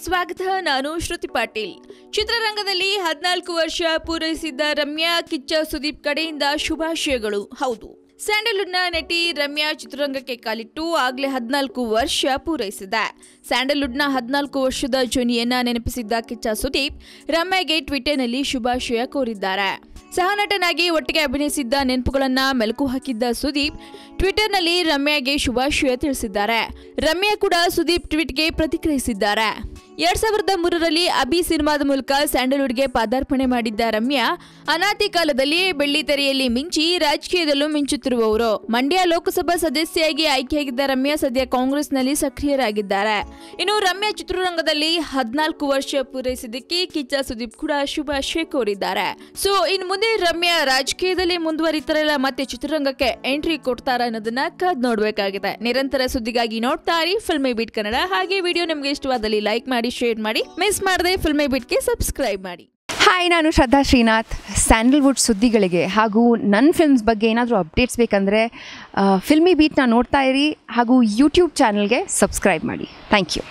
ಸ್ವಾಗತ. ನಾನು ಶ್ರುತಿ ಪಾಟೀಲ್. ಚಿತ್ರರಂಗದಲ್ಲಿ 14 ವರ್ಷ ಪೂರೈಸಿದ್ದ ರಮ್ಯಾ ಕಿಚ್ಚ ಸುದೀಪ್ ಕಡೆಯಿಂದ ಶುಭಾಶಯಗಳು. ಹೌದು, ಸ್ಯಾಂಡಲ್ವುಡ್ನ ನಟಿ ರಮ್ಯಾ ಚಿತ್ರರಂಗಕ್ಕೆ ಕಾಲಿಟ್ಟು ಆಗಲೇ 14 ವರ್ಷ ಪೂರೈಸಿದೆ. ಸ್ಯಾಂಡಲ್ವುಡ್ನ 14 ವರ್ಷದ ಜರ್ನಿಯನ್ನ ನೆನಪಿಸಿದ್ದ ಕಿಚ್ಚ ಸುದೀಪ್ ರಮ್ಯಾಗೆ ಟ್ವಿಟರ್ನಲ್ಲಿ ಶುಭಾಶಯ ಕೋರಿದ್ದಾರೆ. ಸಹನಟನಾಗಿ ಒಟ್ಟಿಗೆ ಅಭಿನಯಿಸಿದ್ದ ನೆನಪುಗಳನ್ನ ಮೆಲುಕು ಹಾಕಿದ್ದ ಸುದೀಪ್ ಟ್ವಿಟರ್ನಲ್ಲಿ ರಮ್ಯಾಗೆ ಶುಭಾಶಯ ತಿಳಿಸಿದ್ದಾರೆ. ರಮ್ಯಾ ಕೂಡ ಸುದೀಪ್ ಟ್ವೀಟ್ಗೆ ಪ್ರತಿಕ್ರಿಯಿಸಿದ್ದಾರೆ. 2003ರಲ್ಲಿ ಅಭಿ ಸಿನಿಮಾದ ಮೂಲಕ ಸ್ಯಾಂಡಲ್ವುಡ್ಗೆ ಪಾದಾರ್ಪಣೆ ಮಾಡಿದ್ದ ರಮ್ಯಾ ಅನಾದಿ ಕಾಲದಲ್ಲಿ ಬೆಳ್ಳಿತೆರೆಯಲ್ಲಿ ಮಿಂಚಿ ರಾಜಕೀಯದಲ್ಲೂ ಮಿಂಚುತ್ತಿರುವವರು. ಮಂಡ್ಯ ಲೋಕಸಭಾ ಸದಸ್ಯೆಯಾಗಿ ಆಯ್ಕೆಯಾಗಿದ್ದ ರಮ್ಯಾ ಸದ್ಯ ಕಾಂಗ್ರೆಸ್ನಲ್ಲಿ ಸಕ್ರಿಯರಾಗಿದ್ದಾರೆ. ಇನ್ನು ರಮ್ಯಾ ಚಿತ್ರರಂಗದಲ್ಲಿ 14 ವರ್ಷ ಪೂರೈಸಿದ್ದಕ್ಕೆ ಕಿಚ್ಚ ಸುದೀಪ್ ಕೂಡ ಶುಭಾಶಯ ಕೋರಿದ್ದಾರೆ. ಸೊ ಇನ್ನು ಮುಂದೆ ರಮ್ಯಾ ರಾಜಕೀಯದಲ್ಲಿ ಮುಂದುವರಿತಾರಲ್ಲ, ಮತ್ತೆ ಚಿತ್ರರಂಗಕ್ಕೆ ಎಂಟ್ರಿ ಕೊಡ್ತಾರ ಅನ್ನೋದನ್ನ ಕಾದ್ ನೋಡ್ಬೇಕಾಗಿದೆ. ನಿರಂತರ ಸುದ್ದಿಗಾಗಿ ನೋಡ್ತಾ ಇರಿ ಫಿಲ್ಮಿ ಬೀಟ್ ಕನ್ನಡ. ಹಾಗೆ ವಿಡಿಯೋ ನಿಮಗೆ ಇಷ್ಟವಾದಲ್ಲಿ ಲೈಕ್ ಮಾಡಿ, ಶೇರ್ ಮಾಡಿ, ಮಿಸ್ ಮಾಡದೆ ಫಿಲ್ಮಿ ಬೀಟ್ಗೆ ಸಬ್ಸ್ಕ್ರೈಬ್ ಮಾಡಿ. ಹಾಯ್, ನಾನು ಶ್ರದ್ಧಾ ಶ್ರೀನಾಥ್. ಸ್ಯಾಂಡಲ್ವುಡ್ ಸುದ್ದಿಗಳಿಗೆ ಹಾಗೂ ನನ್ನ ಫಿಲ್ಮ್ಸ್ ಬಗ್ಗೆ ಏನಾದರೂ ಅಪ್ಡೇಟ್ಸ್ ಬೇಕಂದರೆ ಫಿಲ್ಮಿ ಬೀಟ್ನ ನೋಡ್ತಾ ಇರಿ ಹಾಗೂ ಯೂಟ್ಯೂಬ್ ಚಾನಲ್ಗೆ ಸಬ್ಸ್ಕ್ರೈಬ್ ಮಾಡಿ. Thank you.